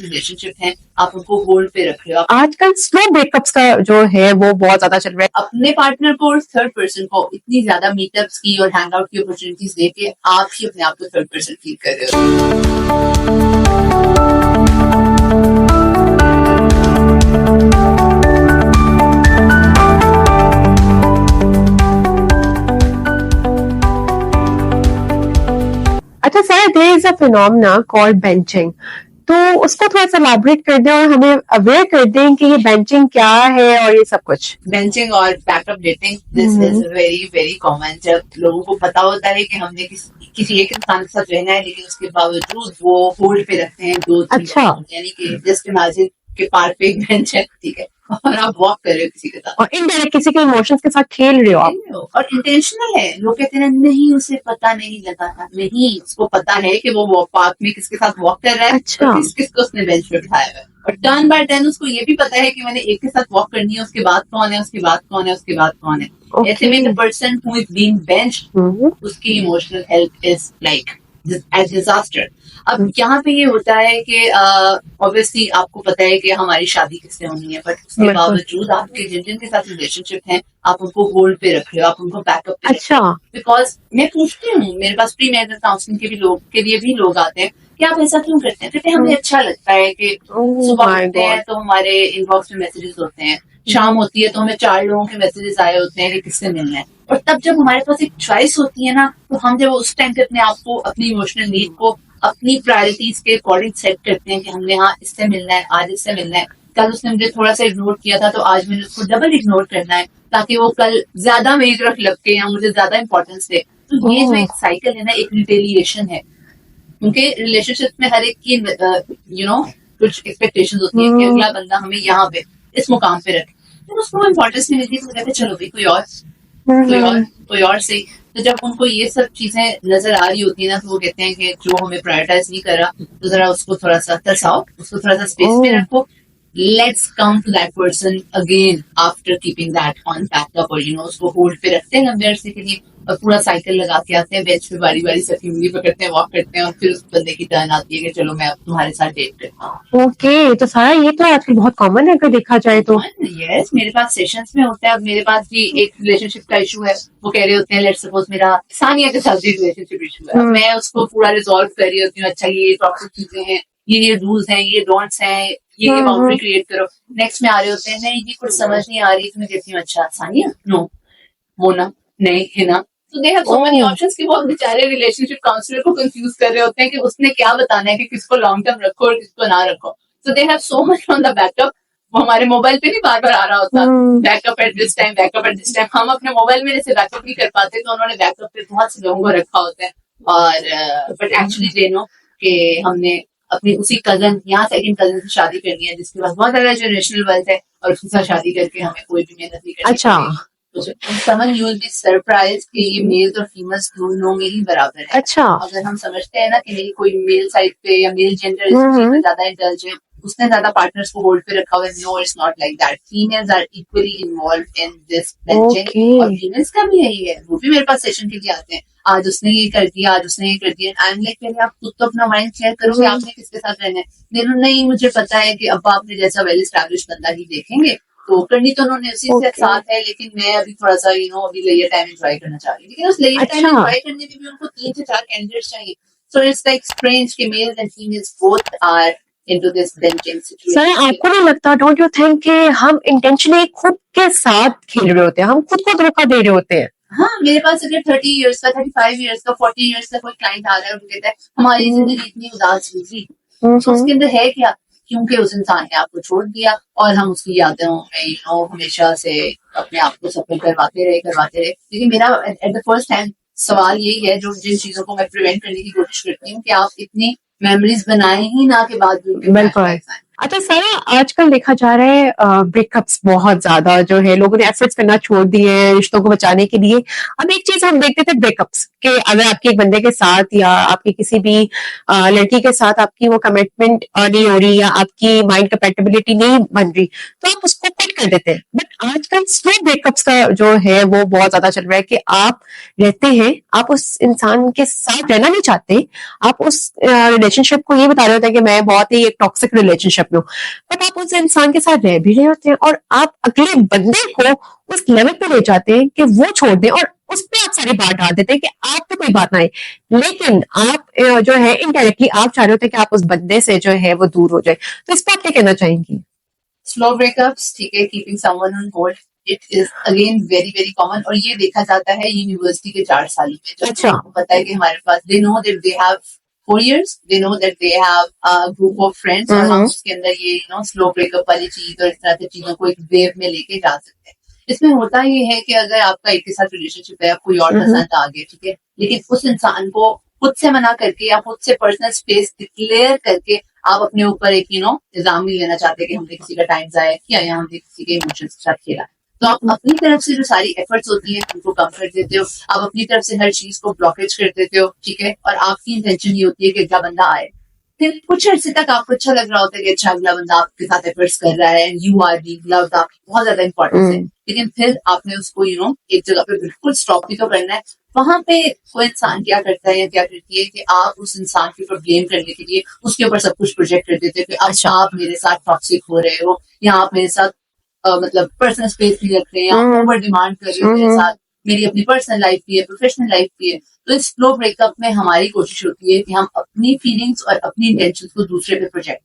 Relationship है, आप उनको होल्ड पे रख रहे हो। आजकल स्लो ब्रेकअप्स का जो है वो बहुत ज्यादा चल रहा है। अपने पार्टनर को और थर्ड पर्सन को इतनी ज्यादा मीटअप्स की और हैंग आउट की अपॉर्चुनिटीज देके आप ही अपने आप को थर्ड पर्सन फील कर रहे हो। अच्छा sir, there is a phenomena called benching, तो उसको थोड़ा सा एलैबोरेट कर दें और हमें अवेयर कर दें कि ये बेंचिंग क्या है और ये सब कुछ। बेंचिंग और backup dating, this is very very common. जब लोगों को पता होता है कि हमने किसी एक इंसान के साथ रहना है, लेकिन उसके बावजूद वो होल्ड पे रखते हैं दो तीन। अच्छा। यानी कि जस्ट इमेजिन कि पार्क पे एक बेंच है, ठीक है, और आप वॉक कर रहे हो किसी के साथ और इनडायरेक्ट किसी के इमोशंस के साथ खेल रहे हो आप। और इंटेंशनल है। लोग कहते हैं नहीं उसे पता नहीं लगा था, नहीं, उसको पता है कि वो पार्क में किसके साथ वॉक कर रहा है। अच्छा। और किसको उसने बेंच पे बिठाया है। और टर्न बाय टर्न उसको ये भी पता है कि मैंने एक के साथ वॉक करनी है, उसके बाद कौन है, उसके बाद कौन है, उसके बाद कौन है। Okay. ऐसे में the person who is being benched, उसकी emotional health is like as disaster. अब यहाँ पे ये होता है कि ऑब्वियसली आपको पता है कि हमारी शादी किससे होनी है, बट उसके बावजूद आपके जिन के साथ रिलेशनशिप है, आप उनको होल्ड पे रख रहे हो, आप उनको बैकअप पे। अच्छा। बिकॉज मैं पूछती हूँ, मेरे पास प्री मैरिज काउंसलिंग के लिए भी लोग आते हैं कि आप ऐसा क्यों करते हैं। कहते हैं हमें अच्छा लगता है कि सुबह उठते हैं तो हमारे इनबॉक्स में मैसेजेस होते हैं, शाम होती है तो हमें 4 लोगों के मैसेजेस आए होते हैं कि किससे मिलना है। और तब जब हमारे पास एक चॉइस होती है ना, तो हम जब उस टाइम पे अपने आप को, अपनी इमोशनल नीड को अपनी प्रायोरिटीज के अकॉर्डिंग सेट करते हैं कि हमने हाँ इससे मिलना है, आज इससे मिलना है, कल उसने मुझे थोड़ा सा इग्नोर किया था तो आज मैंने उसको डबल इग्नोर करना है, ताकि वो कल ज्यादा मेरी तरफ लग या मुझे ज्यादा इंपॉर्टेंस दे। तो ये जो एक साइकिल है ना, एक रिटेलिएशन है। उनके रिलेशनशिप में हर एक की कुछ एक्सपेक्टेशंस होती है कि अगला बंदा हमें यहाँ पे इस मुकाम पे रखे, तो उसको इम्पोर्टेंस नहीं मिलती, तो कहते चलो भाई कोई और सही। तो जब उनको ये सब चीजें नजर आ रही होती है ना, तो वो कहते हैं कि जो हमें प्रायोरिटाइज नहीं करा, तो जरा उसको थोड़ा सा तरसाओ, उसको थोड़ा सा स्पेस पे रखो। Let's come to that person again after keeping that on backup, और उसको होल्ड पे रखते हैं लंबे अरसे के लिए, और पूरा साइकिल लगा के आते हैं, बेंच पे बारी बारी से अपनी उंगली पकड़ते हैं, वॉक करते हैं, और फिर उस बंदे की टर्न आती है कि चलो मैं अब तुम्हारे साथ डेट करता हूँ। ओके, तो सारा ये तो आजकल बहुत कॉमन है अगर देखा जाए तो। यस, मेरे पास सेशंस में होता है। अब मेरे पास भी एक रिलेशनशिप का इशू है, वो कह रहे होते हैं लेट्स सपोज मेरा सानिया के साथ भी रिलेशनशिप इशू है, मैं उसको पूरा रिजॉल्व कर रही होती हूँ, अच्छा ये टॉक्सिक चीजें हैं, ये रूल्स हैं, ये डोंट्स हैं, ये बाउंड्री क्रिएट करो। नेक्स्ट में आ रहे होते हैं नहीं जी कुछ समझ नहीं आ रही, तो मैं कहती हूँ अच्छा सानिया नो, मोना नहीं, हिना। तो दे हैव सो मेनी ऑप्शंस कि वो बेचारे रिलेशनशिप काउंसलर को कंफ्यूज कर रहे होते हैं कि उसने क्या बताना है कि किसको लॉन्ग टर्म रखो और किसको ना रखो। So they have so much on the backup. वो हमारे मोबाइल पे भी बार बार आ रहा होता backup at this time, backup at this time. हम अपने मोबाइल में जैसे बैकअप नहीं कर पाते, तो उन्होंने बैकअप पे बहुत से लोगों को रखा होता है। और बट एक्चुअली दे नो कि हमने अपनी उसी कजन या सेकंड कजन से शादी करनी है जिसके पास बहुत ज्यादा जनरेशनल वेल्थ है, और उसके साथ शादी करके हमें कोई भी मेहनत नहीं करनी। अच्छा। Someone you will be surprise कि ये मेल्स और फीमेल्स दोनों में ही बराबर है। अच्छा। अगर हम समझते हैं ना कि नहीं कोई मेल साइड पे या मेल जेंडर इसमें ज्यादा इंटेलिजेंट, उसने ज्यादा पार्टनर्स को होल्ड पे रखा हुआ है, no it's not like that. Females are equally involve in this benching, और फीमेल्स का भी यही है, वो भी मेरे पास सेशन के लिए आते हैं, आज उसने ये कर दिया, आज उसने ये कर दिया। आई एम लाइक पहले आप खुद तो अपना माइंड क्लियर करो कि आपने किसके साथ रहना है। नहीं मुझे पता है कि अब्बा आपने जैसा वेल एस्टैब्लिश बंदा ही देखेंगे, तो करनी तो उन्होंने उसी से साथ है, लेकिन मैं अभी थोड़ा सा अभी लेयर टाइम एंजॉय करना चाह रही हूँ। लेकिन उस लेयर टाइम एंजॉय करने में भी उनको 3 से 4 कैंडिडेट्स चाहिए। सो इट्स लाइक स्ट्रेंज कि males and females both are into this benching situation. Sir आपको नहीं लगता, डोंट यू थिंक कि हम इंटेंशनली खुद के साथ खेल रहे होते हैं, हम खुद को धोखा दे रहे होते हैं? हाँ, मेरे पास अगर 30 इयर्स का, 35 इयर्स का, 40 इयर्स का कोई क्लाइंट आ रहा है और कहता है हमारी जिंदगी इतनी उदास हुई, तो उसके अंदर है क्या? क्योंकि उस इंसान ने आपको छोड़ दिया, और हम उसकी यादों में हमेशा से अपने आप को सफर करवाते रहे। लेकिन मेरा एट द फर्स्ट हैंड सवाल यही है, जो जिन चीजों को मैं प्रिवेंट करने की कोशिश करती हूँ, कि आप इतनी मेमोरीज बनाए ही ना के बाद अच्छा सारा, आजकल देखा जा रहा है ब्रेकअप्स बहुत ज्यादा जो है, लोगों ने एफर्ट्स करना छोड़ दिए हैं रिश्तों को बचाने के लिए। अब एक चीज हम देखते थे ब्रेकअप्स के, अगर आपके एक बंदे के साथ या आपकी किसी भी लड़की के साथ आपकी वो कमिटमेंट नहीं हो रही या आपकी माइंड कंपेटिबिलिटी नहीं बन रही, तो आप उसको क्विट कर देते हैं। बट आजकल स्लो ब्रेकअप्स का जो है वो बहुत ज्यादा चल रहा है कि आप रहते हैं, आप उस इंसान के साथ रहना नहीं चाहते, आप उस रिलेशनशिप को ये बता रहे होते हैं कि मैं बहुत ही एक टॉक्सिक रिलेशनशिप में हूँ, बट आप उस इंसान के साथ रह भी रहे होते हैं और आप अगले बंदे को उस लेवल पे ले जाते हैं कि वो छोड़ दे और उस पर आप सारी बात डाल देते हैं कि आप तो कोई बात ना आए, लेकिन आप जो है इनडायरेक्टली आप चाह रहे होते हैं कि आप उस बंदे से जो है वो दूर हो जाए। तो इस पर आप क्या कहना चाहेंगी? स्लो ब्रेकअप्स, ठीक है, keeping someone on hold, it is again very very common, और ये देखा जाता है यूनिवर्सिटी के 4 सालों में। जब अच्छा। आपको पता है कि हमारे पास they know that they have 4 years, they know that they have a group of friends, और हम उसके अंदर ये स्लो ब्रेकअप वाली चीज और इस तरह की चीजों को एक वेव में लेके जा सकते हैं। इसमें होता ये है कि अगर आपका एक के साथ रिलेशनशिप है, कोई और पसंद आ गया, ठीक है, लेकिन उस इंसान को खुद से मना करके या खुद से पर्सनल स्पेस डिक्लेयर करके आप अपने ऊपर एक इल्जाम नहीं लेना चाहते कि हमने किसी का टाइम जाया किया या हमने किसी के इमोशंस के साथ खेला, तो आप अपनी तरफ से जो सारी एफर्ट्स होती हैं उनको कम कर देते हो, आप अपनी तरफ से हर चीज को ब्लॉकेज कर देते हो, ठीक है, और आपकी इंटेंशन ये होती है कि अगला बंदा आए। फिर कुछ अर्से तक आपको अच्छा लग रहा होता है कि अच्छा अगला बंदा आपके साथ एफर्ट्स कर रहा है, यू आर बीइंग लव्ड, आपकी बहुत ज्यादा इंपॉर्टेंस है, लेकिन फिर आपने उसको एक जगह पे बिल्कुल स्टॉप भी तो करना है। वहां पे कोई इंसान क्या करता है या क्या करती है कि आप उस इंसान के ऊपर ब्लेम करने के लिए उसके ऊपर सब कुछ प्रोजेक्ट कर देते हो कि अब आप मेरे साथ टॉक्सिक हो रहे हो, या आप मेरे साथ मतलब पर्सनल स्पेस नहीं रख रहे हैं, या ओवर डिमांड कर रहे हो मेरे साथ, मेरी अपनी पर्सनल लाइफ भी है, प्रोफेशनल लाइफ भी है। तो इस स्लो ब्रेकअप में हमारी कोशिश होती है कि हम अपनी फीलिंग्स और अपनी इंटेंशंस को दूसरे पे प्रोजेक्ट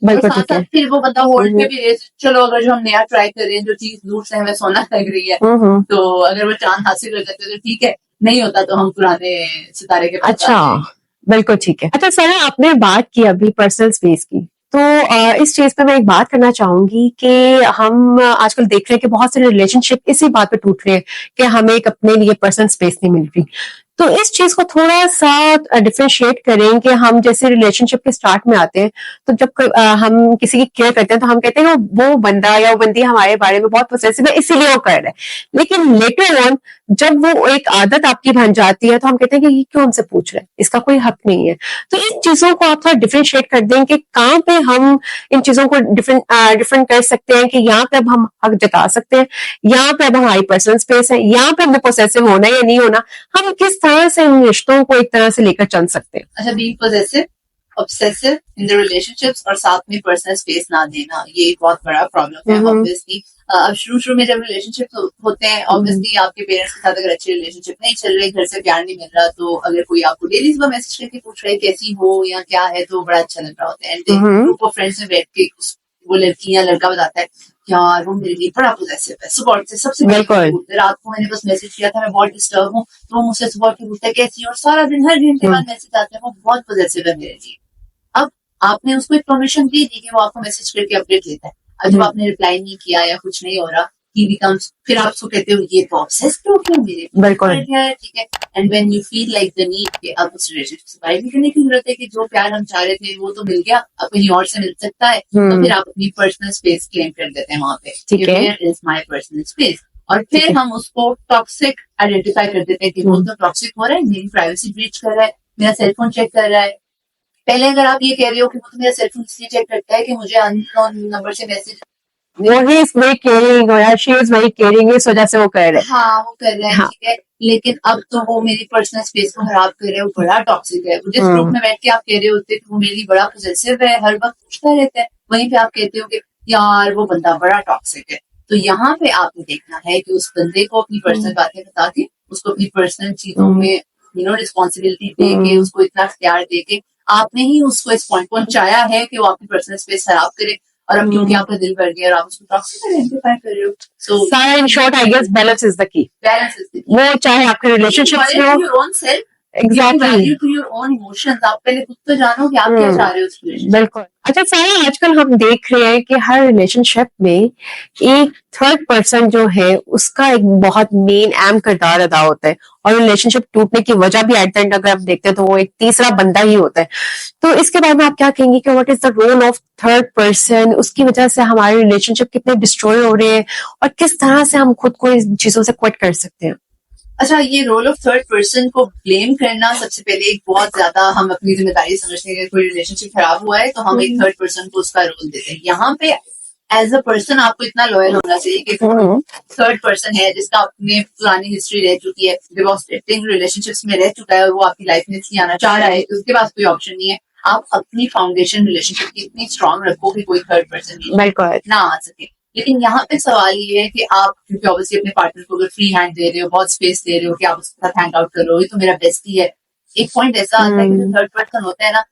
करें, और साथ साथ फिर वो बंदा होल्ड पे भी रहे, चलो अगर जो हम नया ट्राई कर रहे हैं, जो चीज दूर से हमें सोना लग रही है, तो अगर वो चांद हासिल कर जाते तो ठीक है, नहीं होता तो हम पुराने सितारे के पास। अच्छा, बिल्कुल ठीक है। अच्छा सर, आपने बात की अभी पर्सनल स्पेस की, तो इस चीज पे मैं एक बात करना चाहूंगी कि हम आजकल देख रहे हैं कि बहुत सारे रिलेशनशिप इसी बात पे टूट रहे हैं कि हमें एक अपने लिए पर्सनल स्पेस नहीं मिल रही। तो इस चीज को थोड़ा सा डिफरेंशिएट करें कि हम जैसे रिलेशनशिप के स्टार्ट में आते हैं, तो जब हम किसी की केयर करते हैं तो हम कहते हैं वो बंदा या वो बंदी हमारे बारे में बहुत पॉसेसिव है इसीलिए वो कर रहा है, लेकिन लेटर ऑन जब वो एक आदत आपकी बन जाती है तो हम कहते हैं कि ये क्यों हमसे पूछ रहा है, इसका कोई हक नहीं है। तो इन चीजों को आप थोड़ा डिफरेंशिएट कर दें कि कहाँ पे हम इन चीजों को डिफरेंट कर सकते हैं कि यहाँ पे अब हम हक जता सकते हैं, यहाँ पे अब हमारी पर्सनल स्पेस है, यहाँ पे हमें पोसेसिव होना या नहीं होना, हम किस तरह से इन रिश्तों को एक तरह से लेकर चल सकते हैं। अच्छा, being possessive, obsessive in the relationships और साथ में पर्सनल स्पेस ना देना, ये एक बहुत बड़ा प्रॉब्लम है ऑब्वियसली। अब शुरू में जब रिलेशनशिप होते हैं, ऑब्वियसली आपके पेरेंट्स के साथ अगर अच्छे रिलेशनशिप नहीं चल रहे, घर से प्यार नहीं मिल रहा, तो अगर कोई आपको डेली सुबह मैसेज करके पूछ रहे कैसी हो या क्या है, तो बड़ा अच्छा लग रहा होता है। एंड ग्रुप ऑफ फ्रेंड्स में बैठ के वो लड़की या लड़का बताता है यार वो मेरे लिए बड़ा पोजेसिव है, सुबह उठते सबसे पहले रात को मैंने बस मैसेज किया था मैं बहुत डिस्टर्ब हूँ, तो वो मुझसे सुबह उठ के पूछता है कैसी, और सारा दिन हर घंटे बाद मैसेज आते हैं, वो बहुत पोजेसिव है मेरे लिए। अब आपने उसको एक परमिशन दे दी कि वो आपको मैसेज करके अपडेट लेता है, अब जब आपने रिप्लाई नहीं किया या कुछ नहीं हो रहा, he becomes, फिर आप उसको कहते हो ये तो ऑब्सेस्ड हो गया मेरे, ठीक है। And when you feel like the need कि अब उस रिलेशनशिप से बाहर निकलने की जरूरत है कि जो प्यार हम चाह रहे थे वो तो मिल गया, अब कहीं और से मिल सकता है, तो फिर आप अपनी पर्सनल स्पेस क्लेम कर देते हैं वहां पे, where is my personal space, और फिर हम उसको टॉक्सिक आइडेंटिफाई कर देते हैं कि वो तो टॉक्सिक हो रहा है, मेरी प्राइवेसी ब्रीच कर रहा है, मेरा सेलफोन चेक कर रहा है। पहले अगर आप ये कह रहे हो कि वो तो मेरा सेलफोन इसलिए चेक करता है कि मुझे अननोन नंबर से मैसेज, वो इज वेरी केयरिंग और शी इज वेरी केयरिंग, इस वजह से वो कर रहे हैं। हाँ वो कर रहे हैं, ठीक है, लेकिन अब तो वो मेरी पर्सनल स्पेस को खराब कर रहे हैं, वो बड़ा टॉक्सिक है। जिस ग्रुप में बैठ के आप कह रहे होते कि वो मेरी बड़ा पॉसेसिव है, हर वक्त पूछता रहता है, वहीं पे आप कहते हो कि यार वो बंदा बड़ा टॉक्सिक है। तो यहाँ पे आपको देखना है कि उस बंदे को अपनी पर्सनल बातें बता के, उसको अपनी पर्सनल चीजों में रिस्पॉन्सिबिलिटी दे के, उसको इतना इख्तियार दे के, आपने ही उसको इस पॉइंट पहुंचाया है कि वो अपनी पर्सनल स्पेस खराब करे, और अब क्योंकि आपका दिल भर गया और आप उसको टॉक्सिक आइडेंटिफाई कर रहे हो। सो सारा in short I guess balance is the key. Balance is the key. वो चाहे आपके रिलेशनशिप्स में हो, your own self, exactly. Value to your own emotions, आप पहले खुद तो जानो कि आप क्या चाह रहे हो उस रिलेशनशिप। बिल्कुल। अच्छा सारा, आजकल हम देख रहे हैं कि हर रिलेशनशिप में एक थर्ड पर्सन जो है उसका एक बहुत मेन अहम किरदार अदा होता है, और रिलेशनशिप टूटने की वजह भी एट द एंड अगर आप देखते हैं तो वो एक तीसरा बंदा ही होता है। तो इसके बारे में आप क्या कहेंगे कि what is the role of third person, उसकी वजह से हमारे रिलेशनशिप कितने डिस्ट्रॉय हो रहे हैं, और किस तरह से हम खुद को इन चीजों से क्विट कर सकते हैं? अच्छा, ये रोल ऑफ थर्ड पर्सन को ब्लेम करना, सबसे पहले एक बहुत ज्यादा हम अपनी जिम्मेदारी समझते हैं कि कोई रिलेशनशिप खराब हुआ है तो हम एक थर्ड पर्सन को उसका रोल देते हैं। यहाँ पे एज अ पर्सन आपको इतना लॉयल होना चाहिए कि थर्ड पर्सन है जिसका अपने पुरानी हिस्ट्री रह चुकी है, डिवोर्सिंग रिलेशनशिप्स में रह चुका है और वो आपकी लाइफ में इसलिए आना चाह रहा है, उसके पास कोई ऑप्शन नहीं है। आप अपनी फाउंडेशन रिलेशनशिप की इतनी स्ट्रांग रखो कि कोई थर्ड पर्सन ना आ सके। लेकिन यहाँ पे सवाल ये है कि आप, क्योंकि ऑब्वियसली अपने पार्टनर को अगर फ्री हैंड दे रहे हो, बहुत स्पेस दे रहे हो कि आप उसके साथ हैंग आउट करो, ये तो मेरा बेस्टी है, एक पॉइंट ऐसा आता है कि जो थर्ड पर्सन होता है ना,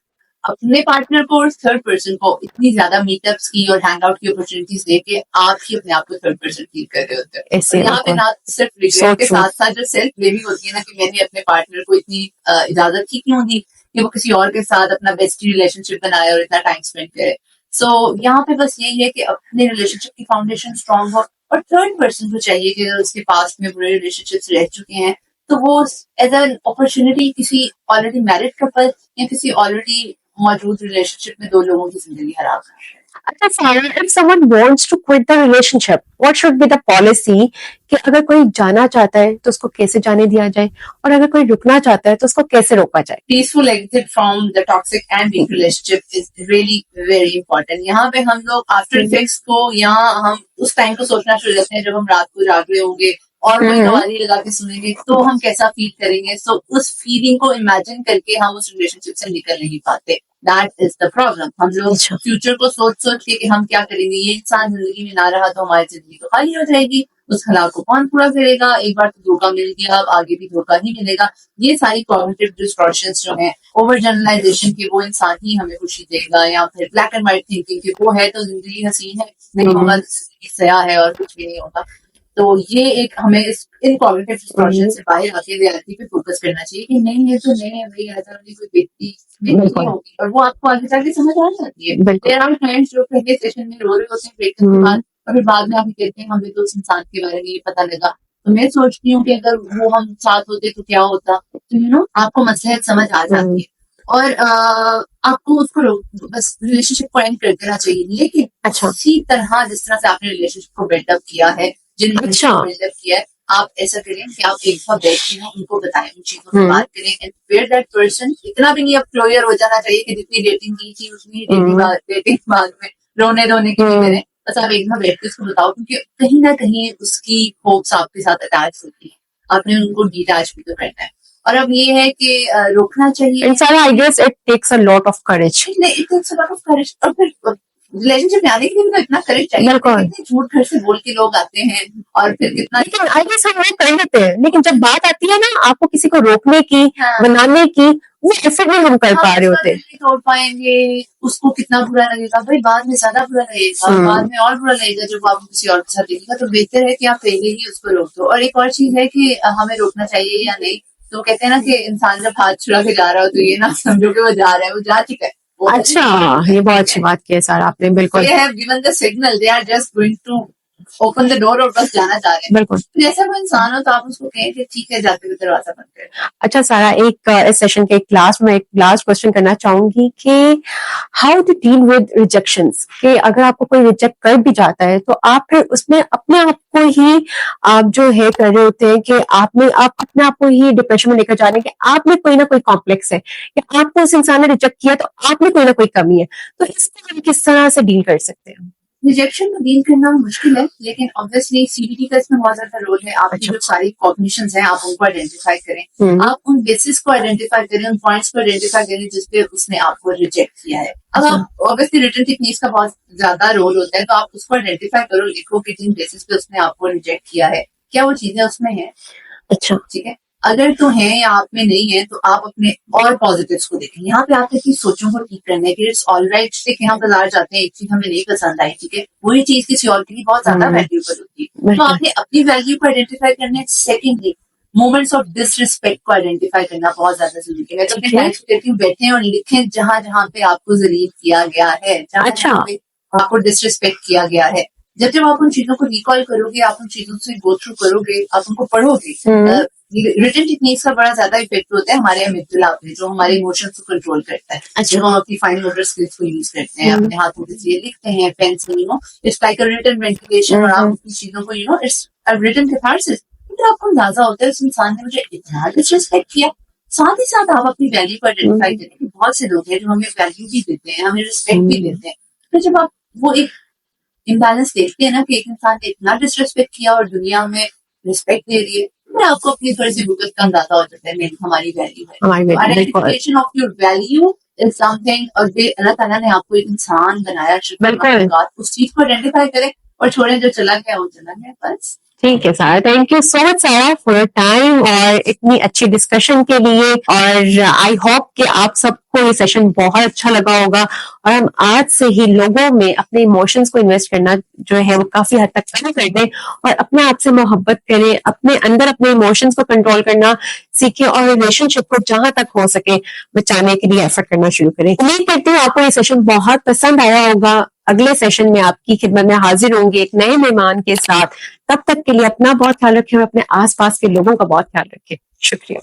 अपने पार्टनर को और थर्ड पर्सन को इतनी ज्यादा मीटअप्स की और हैंग आउट की अपॉर्चुनिटीज दे के आप ही अपने आप को थर्ड पर्सन फील कर रहे होते हैं। तो यहाँ पे ना सिर्फ रिग्रेट के साथ साथ जो सेल्फ ब्लेमिंग होती है ना कि मैंने अपने पार्टनर को इतनी इजाजत ही क्यों दी कि वो किसी और के साथ अपना बेस्टी रिलेशनशिप बनाए और इतना टाइम स्पेंड करे। सो यहाँ पे बस यही है कि अपने रिलेशनशिप की फाउंडेशन स्ट्रांग हो, और थर्ड पर्सन को चाहिए कि अगर उसके पास में बुरे रिलेशनशिप्स रह चुके हैं तो वो एज एन अपॉर्चुनिटी किसी ऑलरेडी मैरिड कपल या किसी ऑलरेडी मौजूद रिलेशनशिप में दो लोगों की जिंदगी खराब कर रहे हैं। अच्छा सारा, if someone wants to quit the relationship, what should be the policy कि अगर कोई जाना चाहता है तो उसको कैसे जाने दिया जाए, और अगर कोई रुकना चाहता है तो उसको कैसे रोका जाए? Peaceful exit from the toxic and weak relationship is really very important. यहाँ पे हम लोग आफ्टर इफेक्ट्स को, यहाँ हम उस टाइम को सोचना शुरू करते हैं जब हम रात को जाग रहे होंगे और कोई कवाली लगा के सुनेंगे तो हम कैसा फील करेंगे। सो उस फीलिंग को इमेजिन करके हम उस रिलेशनशिप से निकल नहीं पाते। That is the problem. हम लोग फ्यूचर को सोच के कि हम क्या करेंगे, ये इंसान जिंदगी में ना रहा तो हमारी जिंदगी तो खाली हो जाएगी, उस हलाक को कौन पूरा करेगा, एक बार तो धोखा मिल गया अब आगे भी धोखा ही मिलेगा। ये सारी कॉग्निटिव डिस्टॉर्शंस जो है, ओवर जनरलाइजेशन की वो इंसान ही हमें खुशी देगा, या फिर ब्लैक एंड व्हाइट थिंकिंग की वो है तो जिंदगी हसीन है, नहीं होगा सया है और कुछ भी नहीं होगा। तो ये एक हमें इन कॉग्निटिव डिस्टॉर्शन से बाहर आके रियलिटी पे फोकस करना चाहिए कि नहीं, ये तो नहीं है भाई, ऐसा नहीं, कोई व्यक्ति नहीं होगी, और वो आपको आगे जाके समझ आ जाती है। देयर आर फ्रेंड्स जो पहले सेशन में रो रहे होते हैं ब्रेकअप के बाद, और फिर बाद में आके कहते हैं हमें तो उस इंसान के बारे में ये पता लगा। तो मैं सोचती हूँ कि अगर वो हम साथ होते तो क्या होता, तो यू नो आपको मसलहत समझ आ जाती है, और आपको उसको बस रिलेशनशिप को एंड कर देना चाहिए। लेकिन इसी तरह जिस तरह से आपने रिलेशनशिप को बिल्डअप किया है, जिन बिल्डअप किया है, आप ऐसा करें कि आप एक बार बैठे हैं, उनको बताएं, उन चीजों पर बात करें, एंड फिर दैट पर्सन इतना भी नहीं अब क्लोयर हो जाना चाहिए कि जितनी डेटिंग की थी उतनी डेटिंग बाद में रोने की करें। बस आप एक बार बैठ के उसको बताओ, क्योंकि कहीं ना कहीं उसकी होप्स आपके साथ अटैच होती है, आपने उनको डिटैच भी तो करना है। और अब ये है कि रोकना चाहिए। I guess it takes a lot of courage. It takes a lot of courage। और फिर रिलेशनशिप में आने के लिए भी इतना करेज चाहिए। कितने झूठ घर से बोल के लोग आते हैं, और फिर कितना, लेकिन आई गेस हम लोग कर लेते हैं, लेकिन जब बात आती है ना आपको किसी को रोकने की, बनाने की, वो एफर्ट नहीं हम कर पा रहे होते। तोड़ पाएंगे, उसको कितना बुरा लगेगा भाई, बाद में ज्यादा बुरा लगेगा, बाद में और बुरा लगेगा जब आप किसी और के साथ देखेगा। तो बेहतर है कि आप पहले ही उसको रोक दो। और एक और चीज है कि हमें रोकना चाहिए या नहीं, तो कहते हैं ना कि इंसान जब हाथ छुड़ा के जा रहा हो तो ये ना समझो कि वो जा रहा है, वो जा चुका है। अच्छा, ये बहुत अच्छी बात की है सर आपने, बिल्कुल। They have given the signal, they are just going to open the door और बस जाना चाह रहे हैं। बिल्कुल। जैसा कोई इंसान हो तो आप उसको कहें कि ठीक है, जाते हुए दरवाजा बंद कर। अच्छा सारा, इस सेशन के लास्ट में एक लास्ट क्वेश्चन करना चाहूंगी कि how to deal with rejections, कि अगर आपको कोई रिजेक्ट कर भी जाता है तो आप फिर उसमें अपने आप को ही आप जो है कर रहे होते हैं कि आप अपने आप को ही डिप्रेशन में लेकर जा रहे हैं कि आप में कोई ना कोई कॉम्प्लेक्स है, या आपको उस इंसान ने रिजेक्ट किया तो आप में कोई ना कोई कमी है। तो इसको हम किस तरह से डील कर सकते हैं? रिजेक्शन को डील करना मुश्किल है, लेकिन ऑब्वियसली सीबीटी का इसमें बहुत ज्यादा रोल है। आपकी जो सारी कॉग्निशंस हैं आप उनको आइडेंटिफाई करें, आप उन बेसिस को आइडेंटिफाई करें, उन पॉइंट्स को आइडेंटिफाई करें जिसपे उसने आपको रिजेक्ट किया है। अब आप ऑब्वियसली रिटन टेक्निक्स का बहुत ज्यादा रोल होता है, तो आप उसको आइडेंटिफाई करो, लिखो कि जिन बेसिस पे उसने आपको रिजेक्ट किया है क्या वो चीजें उसमें है। अच्छा, ठीक है, अगर तो है या आप में नहीं है तो आप अपने और पॉजिटिव्स को देखें। यहाँ पे आपने अपनी सोचों को ठीक करना है कि इट्स ऑलराइट कि हम बाजार जाते हैं, एक चीज हमें नहीं पसंद आई, ठीक है, वही चीज किसी और के लिए बहुत ज्यादा वैल्यूएबल होती है, तो आपने अपनी वैल्यू को आइडेंटिफाई करना है। सेकेंडली, मोमेंट्स ऑफ डिसरिस्पेक्ट को आइडेंटिफाई करना बहुत ज्यादा जरूरी है। मैं तो अपने ठीक है। क्लाइंट्स को कहती हूँ बैठे और लिखें जहां जहां पे आपको जलील किया गया है, जहां अच्छा। जहां पे आपको डिसरिस्पेक्ट किया गया है। जब जब आप उन चीजों को रिकॉल करोगे, आप उन चीजों से गो थ्रू करोगे, आप उनको पढ़ोगे, रिटन टेक्निक्स का बड़ा ज्यादा इफेक्ट होता है हमारे अमिगडाला पे, जो हमारे इमोशंस को कंट्रोल करता है। अच्छा। जब हम अपनी फाइन मोटर स्किल्स को यूज करते हैं, अपने हाथों के जरिए लिखते हैं, पेन से, it's like a written ventilation, और आप अपनी चीजों को इट्स अ रिटन कैथारसिस। फिर आपको अंदाजा होता है उस इंसान ने मुझे इतना डिसरिस्पेक्ट किया। साथ ही साथ आप अपनी वैल्यू को आइडेंटिफाई करें कि बहुत से लोग हैं जो हमें वैल्यू भी देते हैं, हमें रिस्पेक्ट भी देते हैं। तो जब आप वो एक इम्बैलेंस देखते हैं ना कि एक इंसान ने इतना डिसरिस्पेक्ट किया और दुनिया में रिस्पेक्ट दे रही है, फिर आपको अपनी थोड़ी सी वुकत का अंदाजा हो जाता है मेरी हमारी वैल्यू है। हमारी value, बिल्कुल। Identification of your value is something, और अल्लाह ताला ने आपको एक इंसान बनाया, बिल्कुल। उस चीज को आइडेंटिफाई करें और छोड़ें, जो चला गया वो चला गया, बस। ठीक है सारा, थैंक यू सो मच सारा फॉर योर टाइम और इतनी अच्छी डिस्कशन के लिए। और आई होप कि आप सबको ये सेशन बहुत अच्छा लगा होगा और हम आज से ही लोगों में अपने इमोशंस को इन्वेस्ट करना जो है वो काफी हद तक कम कर दें और अपने आप से मोहब्बत करें, अपने अंदर अपने इमोशंस को कंट्रोल करना सीखें और रिलेशनशिप को जहां तक हो सके बचाने के लिए एफर्ट करना शुरू करें। उम्मीद करती हूँ आपको ये सेशन बहुत पसंद आया होगा। अगले सेशन में आपकी खिदमत में हाजिर होंगे एक नए मेहमान के साथ। तब तक के लिए अपना बहुत ख्याल रखें और अपने आसपास के लोगों का बहुत ख्याल रखें। शुक्रिया।